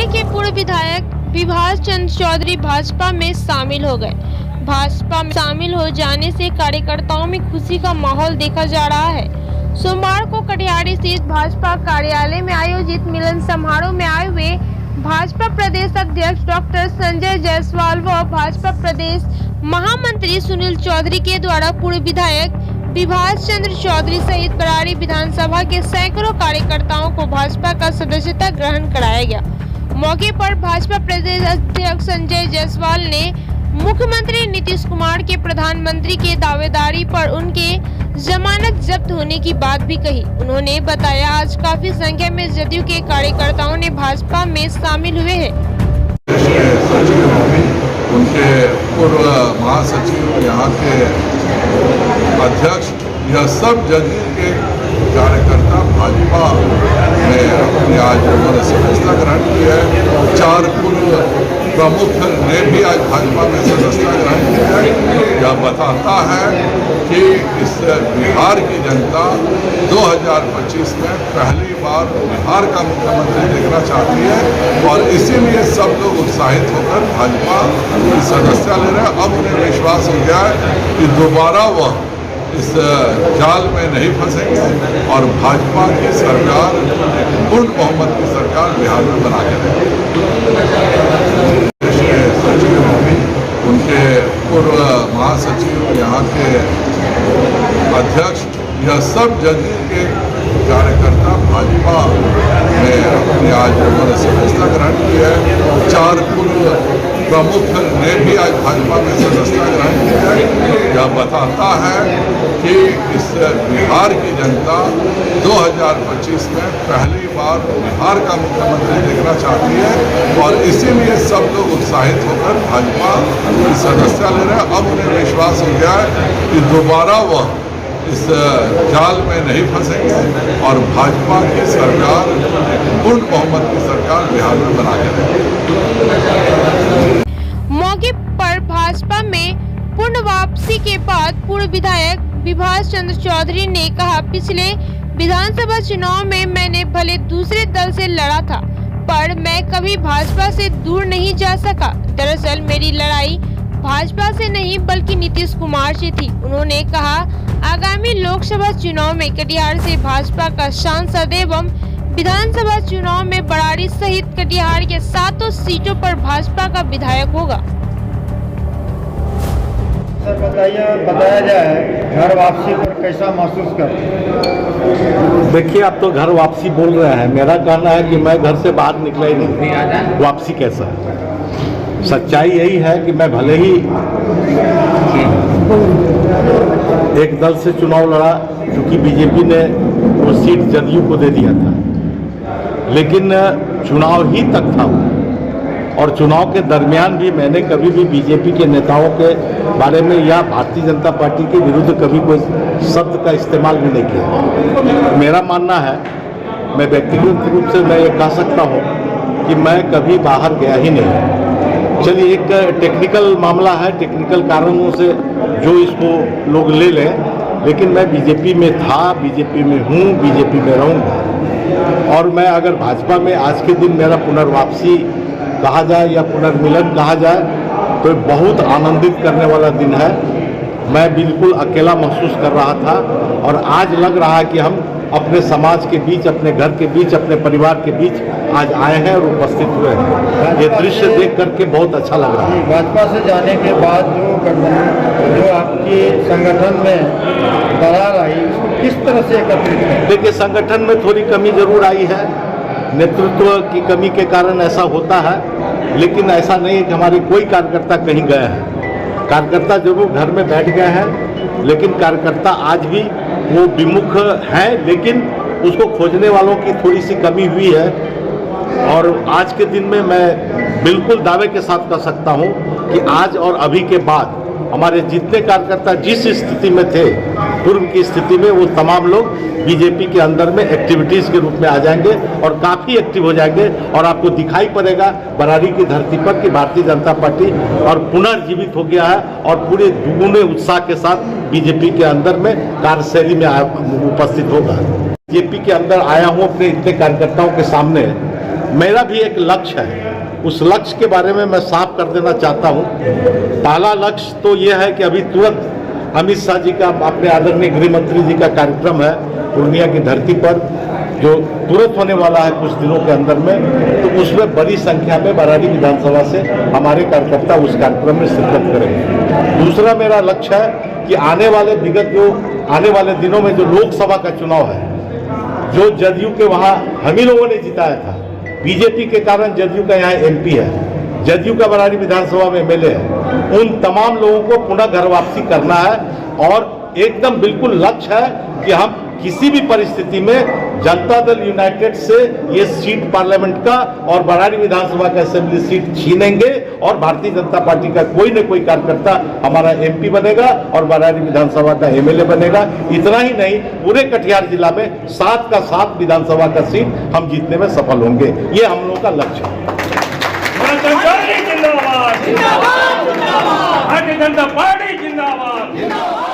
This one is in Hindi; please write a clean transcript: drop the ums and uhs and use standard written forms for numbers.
बरारी के पूर्व विधायक विभास चंद्र चौधरी भाजपा में शामिल हो गए। भाजपा में शामिल हो जाने से कार्यकर्ताओं में खुशी का माहौल देखा जा रहा है। सोमवार को कटिहार स्थित भाजपा कार्यालय में आयोजित मिलन समारोह में आए हुए भाजपा प्रदेश अध्यक्ष डॉक्टर संजय जायसवाल व भाजपा प्रदेश महामंत्री सुनील चौधरी के द्वारा पूर्व विधायक विभास चंद्र चौधरी सहित बरारी विधानसभा के सैकड़ों कार्यकर्ताओं को भाजपा का सदस्यता ग्रहण कराया गया। मौके पर भाजपा प्रदेश अध्यक्ष संजय जायसवाल ने मुख्यमंत्री नीतीश कुमार के प्रधानमंत्री के दावेदारी पर उनके जमानत जब्त होने की बात भी कही। उन्होंने बताया आज काफी संख्या में जदयू के कार्यकर्ताओं ने भाजपा में शामिल हुए हैं। उनके पूर्व महासचिव, यहाँ के अध्यक्ष, यह सब जदयू के कार्यकर्ता भाजपा में अपनी आज उन्होंने सदस्यता ग्रहण की है। 4 पूर्व प्रमुख ने भी आज भाजपा में सदस्यता ग्रहण की है। यह बताता है कि इस बिहार की जनता 2025 में पहली बार बिहार का मुख्यमंत्री देखना चाहती है और इसीलिए सब लोग उत्साहित होकर भाजपा की सदस्यता ले रहे हैं। अब उन्हें विश्वास हो गया है कि दोबारा वह इस जाल में नहीं फंसेंगे और भाजपा की सरकार पूर्ण बहुमत की सरकार बिहार में बना के सचिव, उनके पूर्व महासचिव, यहाँ के अध्यक्ष, यह सब जदयू के कार्यकर्ता भाजपा में अपनी आज उन्होंने सदस्यता ग्रहण की है। 4 पूर्व प्रमुख ने भी आज भाजपा में सदस्यता ग्रहण की है। यह बताता है कि इस बिहार की जनता 2025 में पहली बार बिहार का मुख्यमंत्री देखना चाहती है और इसीलिए सब लोग उत्साहित होकर भाजपा की सदस्यता ले रहे हैं। अब उन्हें विश्वास हो गया है कि दोबारा वह इस जाल में नहीं फंसेंगे और भाजपा की सरकार पूर्ण बहुमत की सरकार बिहार में बना के रहेगी। मौके पर भाजपा में पूर्ण वापसी के बाद पूर्व विधायक विभास चंद्र चौधरी ने कहा, पिछले विधानसभा चुनाव में मैंने भले दूसरे दल से लड़ा था पर मैं कभी भाजपा से दूर नहीं जा सका। दरअसल मेरी लड़ाई भाजपा से नहीं बल्कि नीतीश कुमार से थी। उन्होंने कहा, आगामी लोकसभा चुनाव में कटिहार से भाजपा का सांसद एवं विधानसभा चुनाव में बरारी सहित कटिहार के 7 सीटों पर भाजपा का विधायक होगा। सर बताया जाए घर वापसी पर कैसा महसूस करते? देखिए, आप तो घर वापसी बोल रहे हैं, मेरा कहना है कि मैं घर से बाहर निकला ही नहीं। वापसी कैसा है? सच्चाई यही है कि मैं भले ही एक दल से चुनाव लड़ा, क्योंकि बीजेपी ने वो सीट जदयू को दे दिया था, लेकिन चुनाव ही तक था और चुनाव के दरमियान भी मैंने कभी भी बीजेपी के नेताओं के बारे में या भारतीय जनता पार्टी के विरुद्ध कभी कोई शब्द का इस्तेमाल भी नहीं किया। मेरा मानना है, मैं व्यक्तिगत रूप से मैं ये कह सकता हूँ कि मैं कभी बाहर गया ही नहीं। चलिए, एक टेक्निकल मामला है, टेक्निकल कारणों से जो इसको लोग ले लें, लेकिन मैं बीजेपी में था, बीजेपी में हूँ, बीजेपी में रहूँगा। और मैं अगर भाजपा में आज के दिन मेरा पुनर्वापसी कहा जाए या पुनर्मिलन कहा जाए तो बहुत आनंदित करने वाला दिन है। मैं बिल्कुल अकेला महसूस कर रहा था और आज लग रहा है कि हम अपने समाज के बीच, अपने घर के बीच, अपने परिवार के बीच आज आए हैं और उपस्थित हुए हैं। ये दृश्य देख करके बहुत अच्छा लग रहा है। भाजपा से जाने के बाद जो आपकी संगठन में दरार आई, उसको किस तरह से एकत्रित करें? देखिए, संगठन में थोड़ी कमी जरूर आई है, नेतृत्व की कमी के कारण ऐसा होता है, लेकिन ऐसा नहीं है कि हमारे कोई कार्यकर्ता कहीं गए हैं। कार्यकर्ता जरूर घर में बैठ गए हैं, लेकिन कार्यकर्ता आज भी वो विमुख हैं, लेकिन उसको खोजने वालों की थोड़ी सी कमी हुई है। और आज के दिन में मैं बिल्कुल दावे के साथ कह सकता हूं कि आज और अभी के बाद हमारे जितने कार्यकर्ता जिस स्थिति में थे, पूर्व की स्थिति में, वो तमाम लोग बीजेपी के अंदर में एक्टिविटीज़ के रूप में आ जाएंगे और काफ़ी एक्टिव हो जाएंगे और आपको दिखाई पड़ेगा बरारी की धरती पर कि भारतीय जनता पार्टी और पुनर्जीवित हो गया है और पूरे दुगुने उत्साह के साथ बीजेपी के अंदर में कार्यशैली में उपस्थित होगा। बीजेपी के अंदर आया हूँ अपने इतने कार्यकर्ताओं के सामने मेरा भी एक लक्ष्य है। उस लक्ष्य के बारे में मैं साफ कर देना चाहता हूँ। पहला लक्ष्य तो ये है कि अभी तुरंत अमित शाह जी का, अपने आदरणीय गृह मंत्री जी का कार्यक्रम है पूर्णिया की धरती पर, जो तुरंत होने वाला है कुछ दिनों के अंदर में, तो उसमें बड़ी संख्या में बरारी विधानसभा से हमारे कार्यकर्ता उस कार्यक्रम में शिरकत करेंगे। दूसरा मेरा लक्ष्य है कि आने वाले दिनों में जो लोकसभा का चुनाव है, जो जदयू के वहाँ हम ही लोगों ने जिताया था, बीजेपी के कारण जदयू का यहाँ एमपी है, जदयू का बरारी विधानसभा में एमएलए है, उन तमाम लोगों को पुनः घर वापसी करना है। और एकदम बिल्कुल लक्ष्य है कि हम किसी भी परिस्थिति में जनता दल यूनाइटेड से ये सीट पार्लियामेंट का और बरारी विधानसभा का असेंबली सीट छीनेंगे और भारतीय जनता पार्टी का कोई न कोई कार्यकर्ता हमारा एमपी बनेगा और बरारी विधानसभा का एमएलए बनेगा। इतना ही नहीं, पूरे कटिहार जिला में 7 का 7 विधानसभा का सीट हम जीतने में सफल होंगे। ये हम लोगों का लक्ष्य है। जिंदाबाद, भारतीय जनता पार्टी जिंदाबाद।